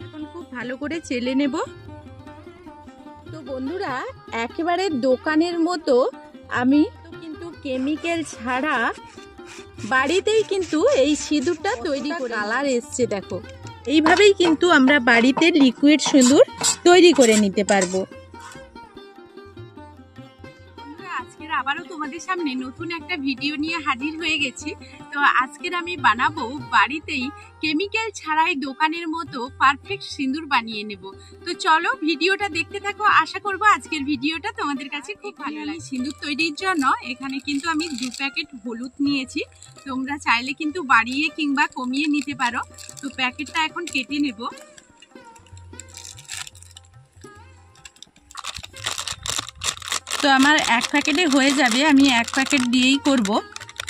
এখন খুব ভালো করে চেলে নেব। তো বন্ধুরা, একেবারে দোকানের মতো আমি কিন্তু কেমিক্যাল ছাড়া বাড়িতেই কিন্তু এই সিঁদুরটা তৈরি করে কালার এসছে দেখো। এইভাবেই কিন্তু আমরা বাড়িতে লিকুইড সিঁদুর তৈরি করে নিতে পারবো। আজকের আবারও তোমাদের সামনে নতুন একটা ভিডিও নিয়ে হাজির হয়ে গেছি। তো আজকের আমি বানাবো বাড়িতেই কেমিক্যাল ছাড়াই দোকানের মতো পারফেক্ট সিঁদুর বানিয়ে নেব। তো চলো ভিডিওটা দেখতে থাকো। আশা করবো আজকের ভিডিওটা তোমাদের কাছে খুব ভালো লাগে। সিঁদুর তৈরির জন্য এখানে কিন্তু আমি 2 প্যাকেট হলুদ নিয়েছি। তোমরা চাইলে কিন্তু বাড়িয়ে কিংবা কমিয়ে নিতে পারো। তো প্যাকেটটা এখন কেটে নেব। তো আমার 1 প্যাকেটে হয়ে যাবে, আমি 1 প্যাকেট দিয়েই করব।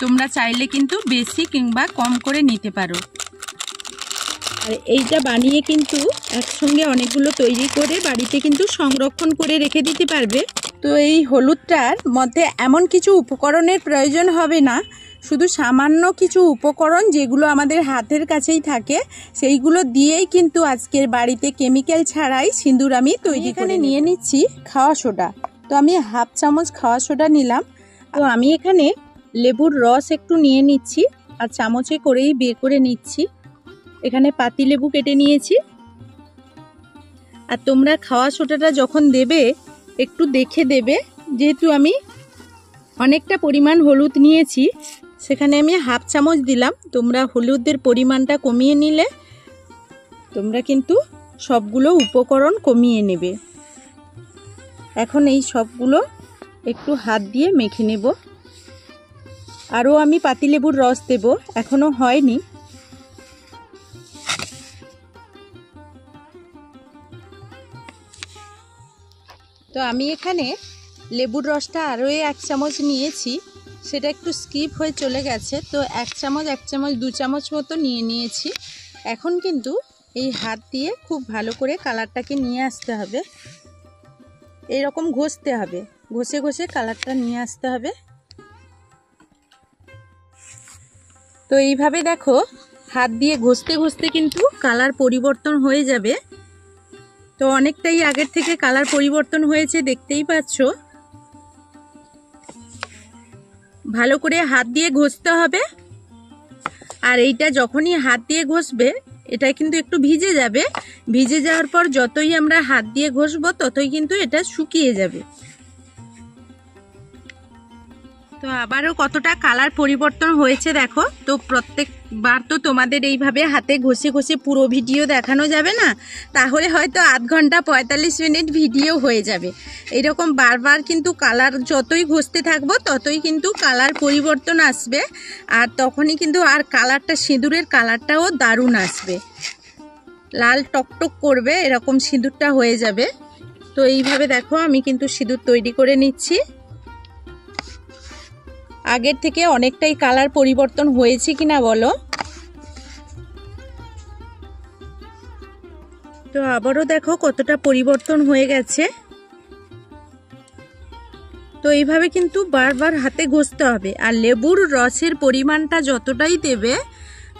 তোমরা চাইলে কিন্তু বেশি কিংবা কম করে নিতে পারো। আর এইটা বানিয়ে কিন্তু একসঙ্গে অনেকগুলো তৈরি করে বাড়িতে কিন্তু সংরক্ষণ করে রেখে দিতে পারবে। তো এই হলুদটার মধ্যে এমন কিছু উপকরণের প্রয়োজন হবে না, শুধু সামান্য কিছু উপকরণ যেগুলো আমাদের হাতের কাছেই থাকে সেইগুলো দিয়েই কিন্তু আজকের বাড়িতে কেমিক্যাল ছাড়াই সিঁদুর আমি তৈরি করে নিয়ে নিচ্ছি। খাওয়া সোডা, তো আমি 1/2 চামচ খাওয়া সোডা নিলাম। তো আমি এখানে লেবুর রস একটু নিয়ে নিচ্ছি আর চামচে করেই বের করে নিচ্ছি। এখানে পাতিলেবু কেটে নিয়েছি। আর তোমরা খাওয়া সোডাটা যখন দেবে একটু দেখে দেবে, যেহেতু আমি অনেকটা পরিমাণ হলুদ নিয়েছি সেখানে আমি 1/2 চামচ দিলাম। তোমরা হলুদের পরিমাণটা কমিয়ে নিলে তোমরা কিন্তু সবগুলো উপকরণ কমিয়ে নেবে। এখন এই সবগুলো একটু হাত দিয়ে মেখে নেব। আরও আমি পাতিলেবুর রস দেব, এখনো হয়নি। তো আমি এখানে লেবুর রসটা আরও 1 চামচ নিয়েছি, সেটা একটু স্কিপ হয়ে চলে গেছে। তো 1 চামচ 2 চামচ মতো নিয়ে নিয়েছি। এখন কিন্তু এই হাত দিয়ে খুব ভালো করে কালারটাকে নিয়ে আসতে হবে। এইরকম ঘষতে হবে, ঘষে ঘষে কালারটা নিয়ে আসতে হবে। তো এইভাবে দেখো হাত দিয়ে ঘষতে ঘষতে কিন্তু কালার পরিবর্তন হয়ে যাবে। তো অনেকটাই আগের থেকে কালার পরিবর্তন হয়েছে, দেখতেই পাচ্ছ। ভালো করে হাত দিয়ে ঘষতে হবে। আর এইটা যখনই হাত দিয়ে ঘষবে এটা কিন্তু একটু ভিজে যাবে। ভিজে যাওয়ার পর যতই আমরা হাত দিয়ে ঘষবো ততই কিন্তু এটা শুকিয়ে যাবে। তো আবারও কতটা কালার পরিবর্তন হয়েছে দেখো। তো প্রত্যেকবার তো তোমাদের এইভাবে হাতে ঘষে ঘষে পুরো ভিডিও দেখানো যাবে না, তাহলে হয়তো 1/2 ঘন্টা 45 মিনিট ভিডিও হয়ে যাবে। এরকম বারবার কিন্তু কালার যতই ঘষতে থাকবো ততই কিন্তু কালার পরিবর্তন আসবে। আর তখনই কিন্তু আর কালারটা, সিঁদুরের কালারটাও দারুণ আসবে, লাল টকটক করবে, এরকম সিঁদুরটা হয়ে যাবে। তো এইভাবে দেখো আমি কিন্তু সিঁদুর তৈরি করে নিচ্ছি। আগের থেকে অনেকটাই কালার পরিবর্তন হয়েছে কিনা বলো। তো আবারও দেখো কতটা পরিবর্তন হয়ে গেছে। তো এইভাবে কিন্তু বারবার হাতে ঘষতে হবে। আর লেবুর রসের পরিমাণটা যতটাই দেবে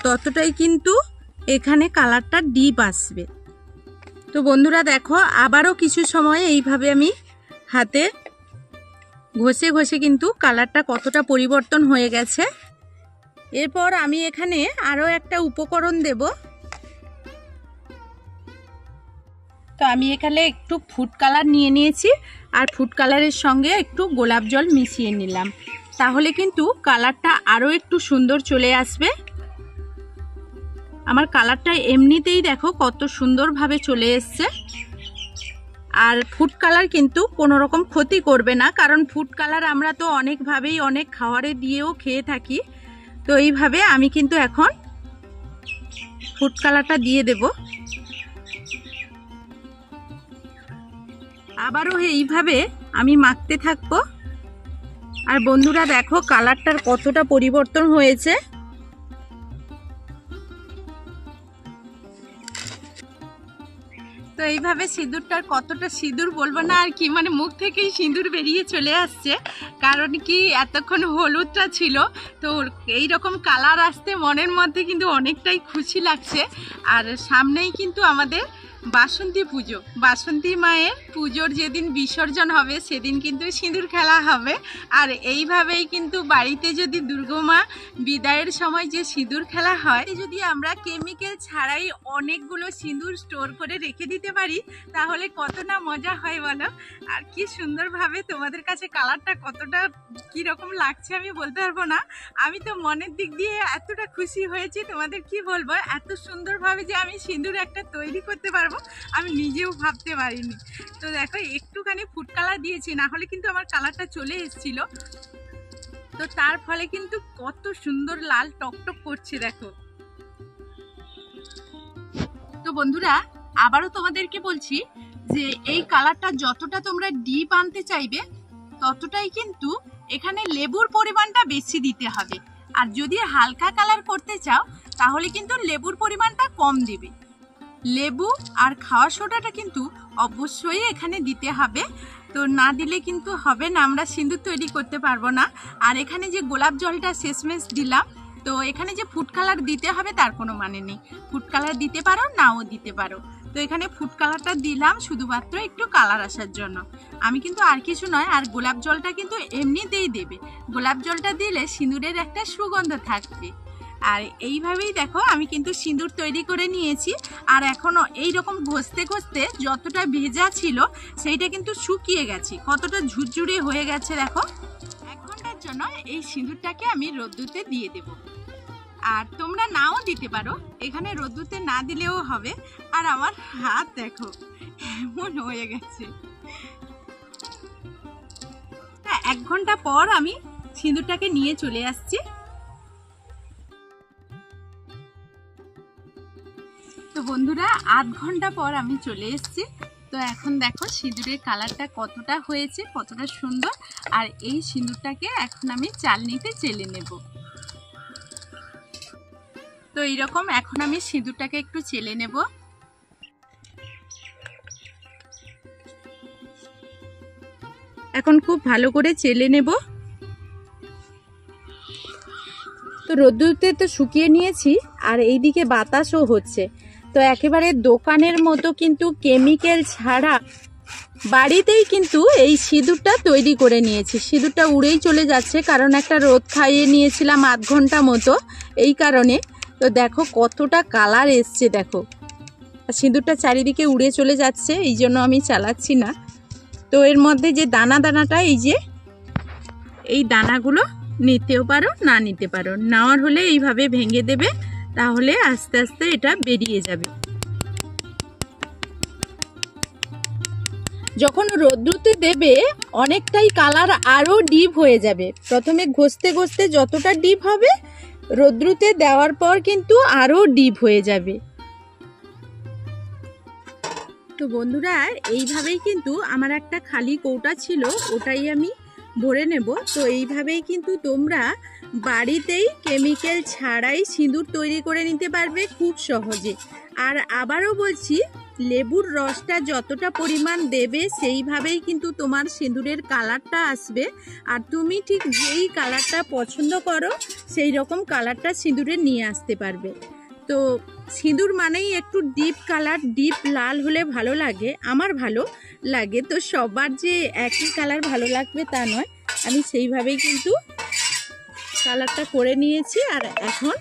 ততটাই কিন্তু এখানে কালারটা ডিপ আসবে। তো বন্ধুরা দেখো আবারও কিছু সময় এইভাবে আমি হাতে ঘষে ঘষে কিন্তু কালারটা কতটা পরিবর্তন হয়ে গেছে। এরপর আমি এখানে আরও একটা উপকরণ দেব। তো আমি এখানে একটু ফুড কালার নিয়ে নিয়েছি আর ফুড কালারের সঙ্গে একটু গোলাপ জল মিশিয়ে নিলাম, তাহলে কিন্তু কালারটা আরও একটু সুন্দর চলে আসবে। আমার কালারটা এমনিতেই দেখো কত সুন্দরভাবে চলে এসছে। আর ফুড কালার কিন্তু কোনো রকম ক্ষতি করবে না, কারণ ফুড কালার আমরা তো অনেকভাবেই অনেক খাবারে দিয়েও খেয়ে থাকি। তো এইভাবে আমি কিন্তু এখন ফুড কালারটা দিয়ে দেব। আবারও এইভাবে আমি মাখতে থাকবো। আর বন্ধুরা দেখো কালারটার কতটা পরিবর্তন হয়েছে। তো এইভাবে সিঁদুরটার কতটা সিঁদুর বলবো না আর কি, মানে মুখ থেকেই সিঁদুর বেরিয়ে চলে আসছে, কারণ কি এতক্ষণ হলুদটা ছিল। তো এই রকম কালার আসতে মনের মধ্যে কিন্তু অনেকটাই খুশি লাগছে। আর সামনেই কিন্তু আমাদের বাসন্তী পুজো, বাসন্তী মায়ের পুজোর যেদিন বিসর্জন হবে সেদিন কিন্তু সিঁদুর খেলা হবে। আর এইভাবেই কিন্তু বাড়িতে যদি দুর্গা বিদায়ের সময় যে সিঁদুর খেলা হয়, যদি আমরা কেমিক্যাল ছাড়াই অনেকগুলো সিঁদুর স্টোর করে রেখে দিতে পারি তাহলে কত না মজা হয় বলো। আর কি সুন্দরভাবে তোমাদের কাছে কালারটা কতটা কীরকম লাগছে আমি বলতে পারবো না। আমি তো মনের দিক দিয়ে এতটা খুশি হয়েছি, তোমাদের কি বলবো, এত সুন্দরভাবে যে আমি সিঁদুর একটা তৈরি করতে পারবো আমি নিজেও ভাবতে পারিনি। তো দেখো একটুখানি ফুড কালার দিয়েছি, না হলে কিন্তু আমার কালারটা চলে এসেছিল। তো তার ফলে কিন্তু কত সুন্দর লাল টকটক করছে দেখো। তো বন্ধুরা আবারও তোমাদেরকে বলছি যে এই কালারটা যতটা তোমরা ডিপ আনতে চাইবে ততটাই কিন্তু এখানে লেবুর পরিমাণটা বেশি দিতে হবে। আর যদি হালকা কালার করতে চাও তাহলে কিন্তু লেবুর পরিমাণটা কম দিবে। লেবু আর খাওয়া সোডাটা কিন্তু অবশ্যই এখানে দিতে হবে, তো না দিলে কিন্তু হবে না, আমরা সিঁদুর তৈরি করতে পারবো না। আর এখানে যে গোলাপ জলটা শেষমেশ দিলাম, তো এখানে যে ফুড কালার দিতে হবে তার কোনো মানে নেই, ফুড কালার দিতে পারো নাও দিতে পারো। তো এখানে ফুড কালারটা দিলাম শুধুমাত্র একটু কালার আসার জন্য, আমি কিন্তু আর কিছু নয়। আর গোলাপ জলটা কিন্তু এমনিতেই দেবে, গোলাপ জলটা দিলে সিঁদুরের একটা সুগন্ধ থাকবে। আর এইভাবেই দেখো আমি কিন্তু সিঁদুর তৈরি করে নিয়েছি। আর এখনো এইরকম ঘষতে ঘষতে যতটা ভেজা ছিল সেইটা কিন্তু শুকিয়ে গেছে, কতটা ঝুরঝুরে হয়ে গেছে দেখো। 1 ঘন্টার জন্য এই সিঁদুরটাকে আমি রোদ্দুতে দিয়ে দেব। আর তোমরা নাও দিতে পারো, এখানে রোদ্দুতে না দিলেও হবে। আর আমার হাত দেখো এমন হয়ে গেছে। হ্যাঁ, 1 ঘন্টা পর আমি সিঁদুরটাকে নিয়ে চলে আসছি। তো বন্ধুরা 8 ঘন্টা পর আমি চলে এসেছি। তো এখন দেখো সিঁদুরের কালারটা কতটা হয়েছে, কতটা সুন্দর। আর এই সিঁদুরটাকে এখন আমি চালনিতে চেলে নেব। তো এইরকম এখন আমি সিঁদুরটাকে একটু চেলে নেব। এখন খুব ভালো করে চেলে নেব। তো রোদ্দুরতে তো শুকিয়ে নিয়েছি, আর এইদিকে বাতাসও হচ্ছে। তো একেবারে দোকানের মতো কিন্তু কেমিক্যাল ছাড়া বাড়িতেই কিন্তু এই সিঁদুরটা তৈরি করে নিয়েছি। সিঁদুরটা উড়েই চলে যাচ্ছে, কারণ একটা রোদ খাইয়ে নিয়েছিলাম 8 ঘন্টা মতো, এই কারণে। তো দেখো কতটা কালার এসছে দেখো, সিঁদুরটা চারিদিকে উড়ে চলে যাচ্ছে, এই জন্য আমি চালাচ্ছি না। তো এর মধ্যে যে দানা দানাটা, এই যে এই দানাগুলো নিতেও পারো না নিতে পারো, নেওয়ার হলে এইভাবে ভেঙে দেবে, তাহলে আস্তে আস্তে এটা বেরিয়ে যাবে। যখন রোদ্দুতে দেবে অনেকটাই কালার আরো ডিপ হয়ে যাবে। প্রথমে ঘষতে ঘষতে যতটা ডিপ হবে, রোদ্দুতে দেওয়ার পর কিন্তু আরো ডিপ হয়ে যাবে। তো বন্ধুরা এইভাবেই কিন্তু আমার একটা খালি কৌটা ছিল, ওটাই আমি ভরে নেব। তো এইভাবেই কিন্তু তোমরা বাড়িতেই কেমিক্যাল ছাড়াই সিঁদুর তৈরি করে নিতে পারবে খুব সহজে। আর আবারও বলছি, লেবুর রসটা যতটা পরিমাণ দেবে সেইভাবেই কিন্তু তোমার সিঁদুরের কালারটা আসবে। আর তুমি ঠিক যেই কালারটা পছন্দ করো সেই রকম কালারটা সিঁদুরে নিয়ে আসতে পারবে। তো সিঁদুর মানেই একটু ডিপ কালার, ডিপ লাল হলে ভালো লাগে, আমার ভালো লাগে। তো সবার যে একই কালার ভালো লাগবে তা নয়, আমি সেইভাবেই কিন্তু কালারটা করে নিয়েছি। আর এখন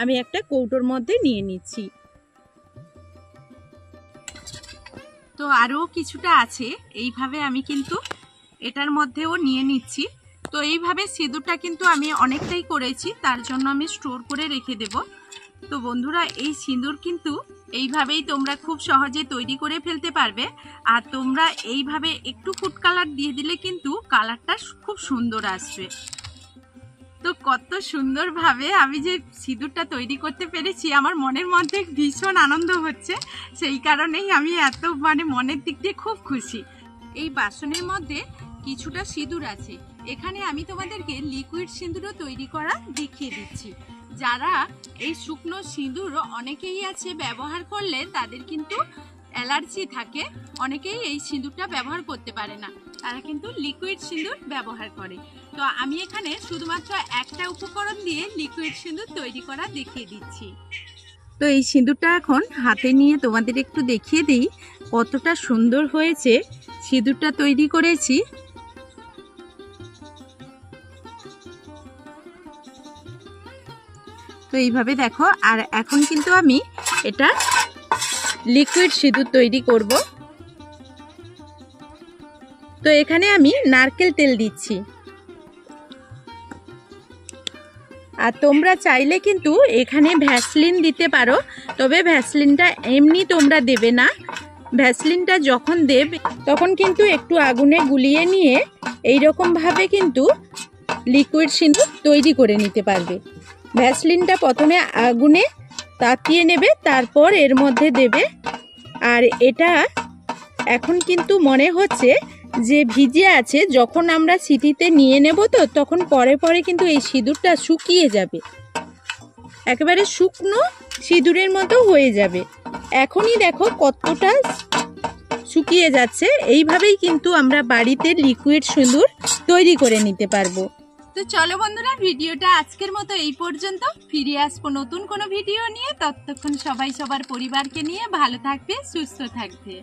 আমি একটা কৌটোর মধ্যে নিয়ে নিচ্ছি। তো আরও কিছুটা আছে, এইভাবে আমি কিন্তু এটার মধ্যেও নিয়ে নিচ্ছি। তো এইভাবে সিঁদুরটা কিন্তু আমি অনেকটাই করেছি, তার জন্য আমি স্টোর করে রেখে দেব। তো বন্ধুরা এই সিঁদুর কিন্তু এইভাবেই তোমরা খুব সহজে তৈরি করে ফেলতে পারবে। আর তোমরা এইভাবে একটু ফুড কালার দিয়ে দিলে কিন্তু কালারটা খুব সুন্দর আসবে। তো কত সুন্দরভাবে আমি যে সিঁদুরটা তৈরি করতে পেরেছি, আমার মনের মধ্যে ভীষণ আনন্দ হচ্ছে। সেই কারণেই আমি এত মনের দিক দিয়ে খুব খুশি। এই বাসনের মধ্যে কিছুটা সিঁদুর আছে, এখানে আমি তোমাদেরকে লিকুইড সিঁদুরও তৈরি করা দেখিয়ে দিচ্ছি। যারা এই শুকনো সিঁদুর অনেকেই আছে ব্যবহার করলে তাদের কিন্তু অ্যালার্জি থাকে অনেকেই এই সিঁদুরটা ব্যবহার করতে পারে না, তারা কিন্তু লিকুইড সিঁদুর ব্যবহার করে। তো আমি এখানে শুধুমাত্র একটা উপকরণ দিয়ে লিকুইড সিঁদুর তৈরি করা দেখিয়ে দিচ্ছি। তো এই সিঁদুরটা এখন হাতে নিয়ে তোমাদের একটু দেখিয়ে দিই কতটা সুন্দর হয়েছে সিঁদুরটা তৈরি করেছি। তো এইভাবে দেখো, আর এখন কিন্তু আমি এটা লিকুইড সিঁদুর তৈরি করব। তো এখানে আমি নারকেল তেল দিচ্ছি, আর তোমরা চাইলে কিন্তু এখানে ভ্যাসলিন দিতে পারো, তবে ভ্যাসলিনটা এমনি তোমরা দেবে না। ভ্যাসলিনটা যখন দেবে তখন কিন্তু একটু আগুনে গুলিয়ে নিয়ে এইরকমভাবে কিন্তু লিকুইড সিঁদুর তৈরি করে নিতে পারবে। ভ্যাসলিনটা প্রথমে আগুনে তাতিয়ে নেবে, তারপর এর মধ্যে দেবে। আর এটা এখন কিন্তু মনে হচ্ছে যে ভিজে আছে, যখন আমরা সিটিতে নিয়ে নেব তো তখন পরে পরে কিন্তু এই সিঁদুরটা শুকিয়ে যাবে, একেবারে শুকনো সিঁদুরের মতো হয়ে যাবে। এখনই দেখো কতটা শুকিয়ে যাচ্ছে। এইভাবেই কিন্তু আমরা বাড়িতে লিকুইড সিঁদুর তৈরি করে নিতে পারবো। তো চলো বন্ধুরা, ভিডিওটা আজকের মতো এই পর্যন্ত। ফিরে আসবো নতুন কোনো ভিডিও নিয়ে। ততক্ষণ সবাই সবার পরিবারকে নিয়ে ভালো থাকবে, সুস্থ থাকবে।